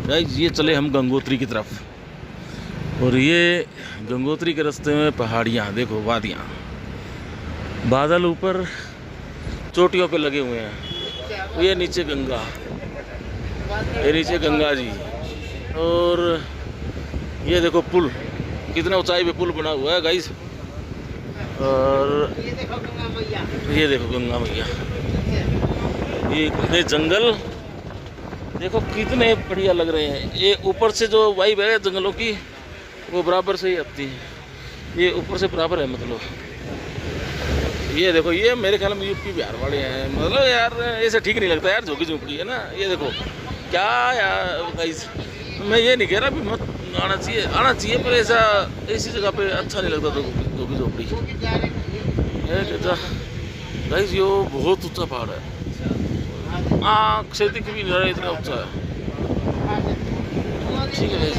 Guys ये चले हम गंगोत्री की तरफ, और ये गंगोत्री के रास्ते में पहाड़ियाँ देखो, वादियाँ, बादल ऊपर चोटियों पे लगे हुए हैं। ये नीचे गंगा, ये नीचे गंगा जी, और ये देखो पुल, कितना ऊंचाई पे पुल बना हुआ है गाइस। और ये देखो गंगा मैया, ये कितने जंगल देखो कितने बढ़िया लग रहे हैं। ये ऊपर से जो वाइब है जंगलों की वो बराबर से ही आती है, ये ऊपर से बराबर है मतलब। ये देखो, ये मेरे ख्याल में यूपी बिहार वाले हैं, मतलब यार ऐसे ठीक नहीं लगता यार, झोंकी झोंपड़ी है ना। ये देखो क्या यार गाइस, मैं ये नहीं कह रहा भी मत आना चाहिए, आना चाहिए, पर ऐसा ऐसी जगह पे अच्छा नहीं लगता झोंकी झोंपड़ी। गाइस ये बहुत ऊंचा पहाड़ है, आँख से दिख भी नहीं रहा, इतना ऊंचा है। ठीक है।